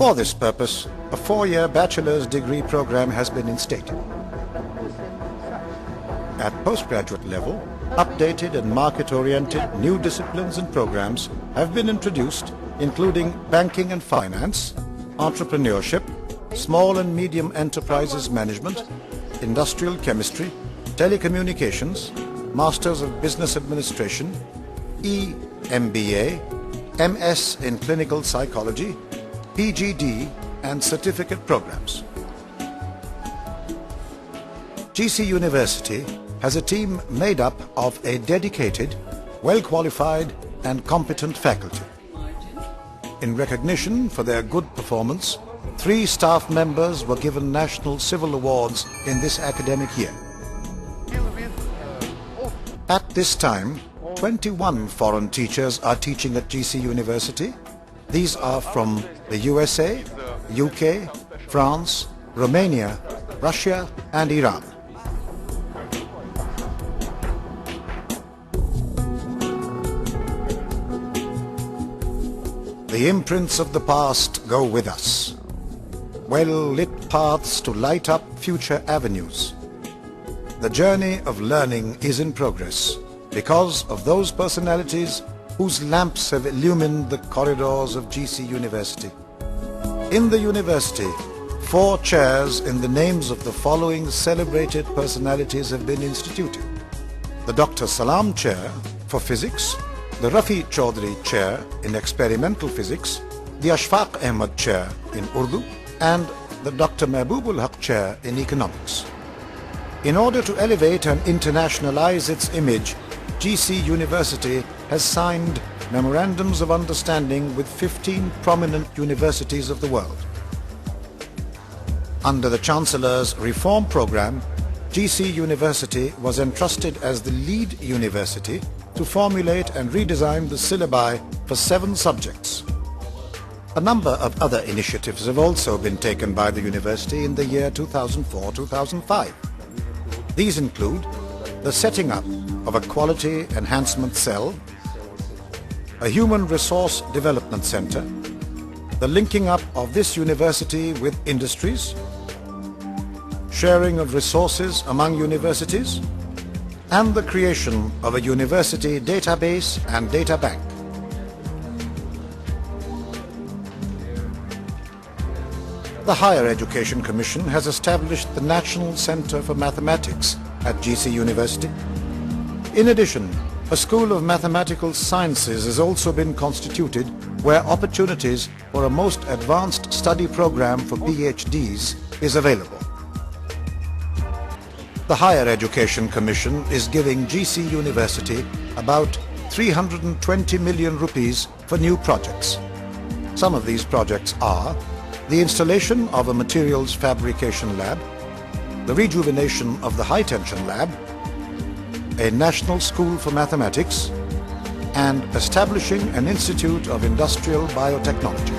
For this purpose, a 4-year bachelor's degree program has been instated. At postgraduate level, updated and market-oriented new disciplines and programs have been introduced, including banking and finance, entrepreneurship, small and medium enterprises management, industrial chemistry, telecommunications, Masters of Business Administration, EMBA, MS in Clinical Psychology, PGD and certificate programs. GC University has a team made up of a dedicated, well-qualified and competent faculty. In recognition for their good performance, 3 staff members were given National Civil Awards in this academic year. At this time, 21 foreign teachers are teaching at GC University. These are from the USA, UK, France, Romania, Russia and Iran. The imprints of the past go with us. Well-lit paths to light up future avenues. The journey of learning is in progress because of those personalities whose lamps have illumined the corridors of GC University. In the university, 4 chairs in the names of the following celebrated personalities have been instituted. The Dr. Salam Chair for Physics, the Rafi Chaudhry Chair in Experimental Physics, the Ashfaq Ahmad Chair in Urdu, and the Dr. Mahbubul Haq Chair in Economics. In order to elevate and internationalize its image, GC University has signed memorandums of understanding with 15 prominent universities of the world. Under the Chancellor's reform program, GC University was entrusted as the lead university to formulate and redesign the syllabi for 7 subjects. A number of other initiatives have also been taken by the university in the year 2004-2005. These include the setting up of a quality enhancement cell, a human resource development center, the linking up of this university with industries, sharing of resources among universities, and the creation of a university database and data bank. The Higher Education Commission has established the National Center for Mathematics at GC University. In addition, a School of Mathematical Sciences has also been constituted where opportunities for a most advanced study program for PhDs is available. The Higher Education Commission is giving GC University about 320 million rupees for new projects. Some of these projects are the installation of a materials fabrication lab, the rejuvenation of the high-tension lab, a national school for mathematics, and establishing an institute of industrial biotechnology.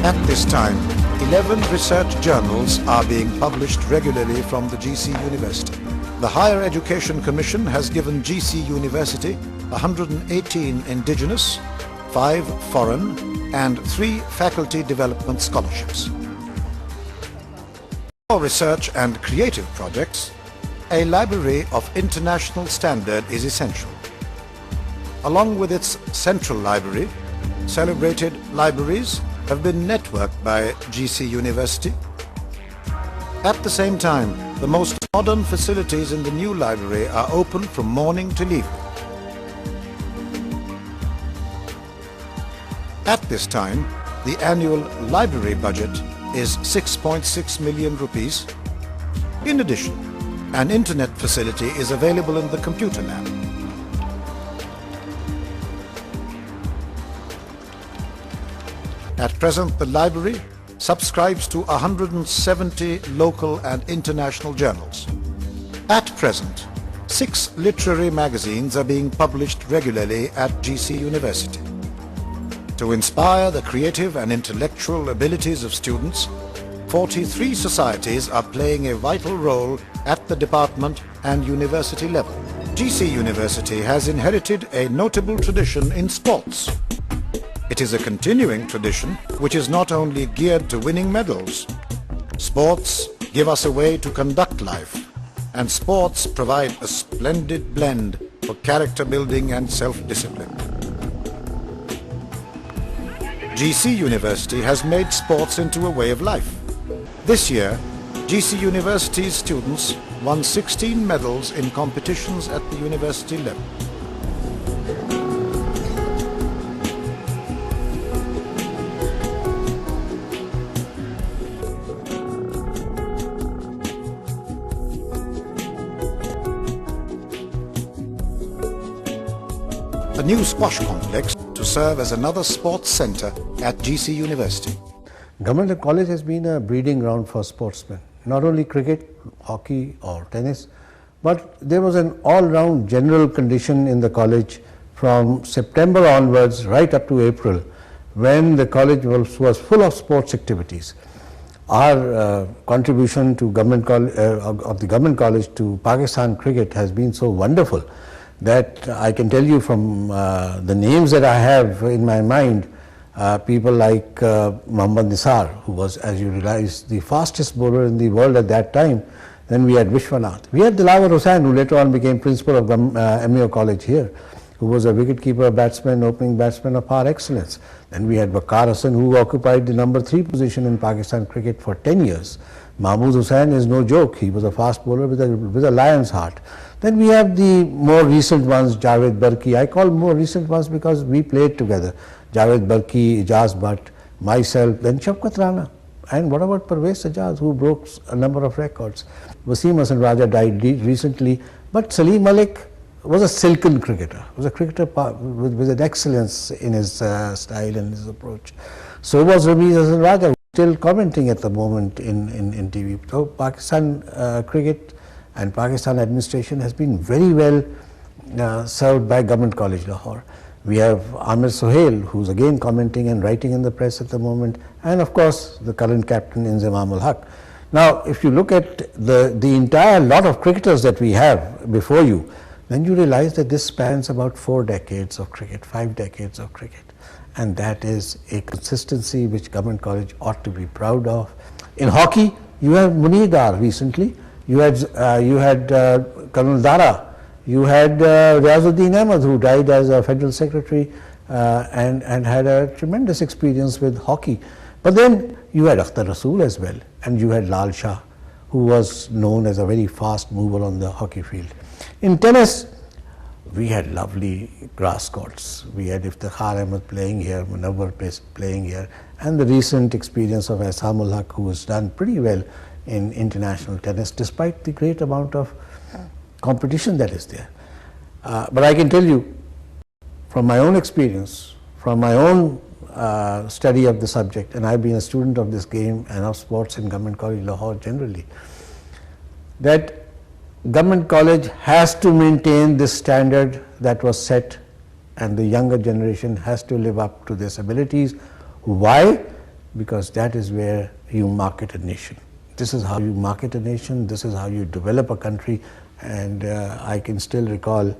At this time, 11 research journals are being published regularly from the GC University. The Higher Education Commission has given GC University 118 indigenous, 5 foreign and 3 faculty development scholarships. For research and creative projects, a library of international standard is essential. Along with its central library, celebrated libraries have been networked by GC University. At the same time, the most modern facilities in the new library are open from morning till evening. At this time, the annual library budget is 6.6 million rupees. In addition, an internet facility is available in the computer lab. At present, the library subscribes to 170 local and international journals. At present, 6 literary magazines are being published regularly at GC University. To inspire the creative and intellectual abilities of students, 43 societies are playing a vital role at the department and university level. GC University has inherited a notable tradition in sports. It is a continuing tradition which is not only geared to winning medals. Sports give us a way to conduct life, and sports provide a splendid blend for character building and self-discipline. GC University has made sports into a way of life. This year, GC University's students won 16 medals in competitions at the university level. A new squash complex to serve as another sports centre at GC University. Government College has been a breeding ground for sportsmen, not only cricket, hockey or tennis, but there was an all-round general condition in the college from September onwards right up to April, when the college was full of sports activities. Our contribution to of the government college to Pakistan cricket has been so wonderful that I can tell you from the names that I have in my mind, people like Muhammad Nisar, who was, as you realize, the fastest bowler in the world at that time. Then we had Vishwanath. We had Dilawar Hussain, who later on became principal of MEO College here, who was a wicketkeeper, batsman, opening batsman of par excellence. Then we had Waqar Hassan, who occupied the number 3 position in Pakistan cricket for 10 years. Mahmood Hussain is no joke. He was a fast bowler with a lion's heart. Then we have the more recent ones, Javed Barki. I call more recent ones because we played together. Javed Barki, Ijaz Bhatt, myself, then Shafqat Rana. And what about Parvez Sajjad, who broke a number of records? Wasim Hasan Raja died recently, but Salim Malik was a silken cricketer. Was a cricketer with an excellence in his style and his approach. So was Ramiz Hasan Raja, still commenting at the moment in TV. So Pakistan cricket and Pakistan administration has been very well served by Government College Lahore. We have Amir Sohail, who's again commenting and writing in the press at the moment, and of course the current captain Inzamam ul Haq. Now, if you look at the entire lot of cricketers that we have before you, then you realize that this spans about 4 decades of cricket, 5 decades of cricket, and that is a consistency which Government College ought to be proud of. In hockey, you have Munir Dar recently. You had Colonel Dara, you had Riazuddin Ahmed, who died as a federal secretary and had a tremendous experience with hockey. But then you had Akhtar Rasool as well, and you had Lal Shah, who was known as a very fast mover on the hockey field. In tennis, we had lovely grass courts. We had Iftikhar Ahmed playing here, Munawwar playing here, and the recent experience of Ihsan ul Haq, who has done pretty well in international tennis, despite the great amount of competition that is there. But I can tell you, from my own experience, from my own study of the subject, and I've been a student of this game and of sports in Government College Lahore generally, that Government College has to maintain this standard that was set, and the younger generation has to live up to these abilities. Why? Because that is where you market a nation. This is how you market a nation, this is how you develop a country, and I can still recall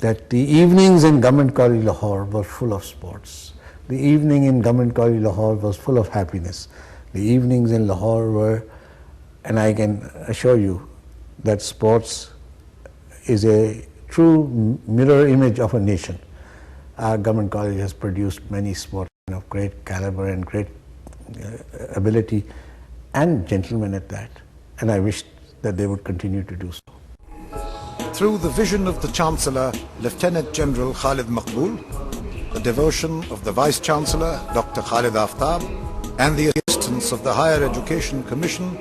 that the evenings in Government College Lahore were full of sports. The evening in Government College Lahore was full of happiness. The evenings in Lahore were, and I can assure you that sports is a true mirror image of a nation. Our Government College has produced many sportsmen of great caliber and great ability, and gentlemen at that, and I wish that they would continue to do so. Through the vision of the Chancellor, Lieutenant General Khalid Maqbool, the devotion of the Vice Chancellor, Dr. Khalid Aftab, and the assistance of the Higher Education Commission,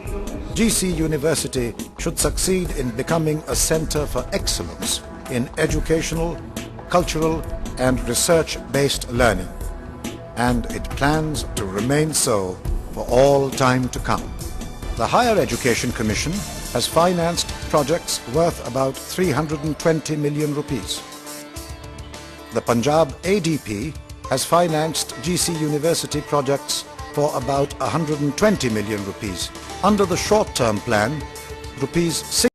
GC University should succeed in becoming a centre for excellence in educational, cultural and research-based learning, and it plans to remain so for all time to come. The Higher Education Commission has financed projects worth about 320 million rupees. The Punjab ADP has financed GC University projects for for about 120 million rupees. Under the short-term plan, rupees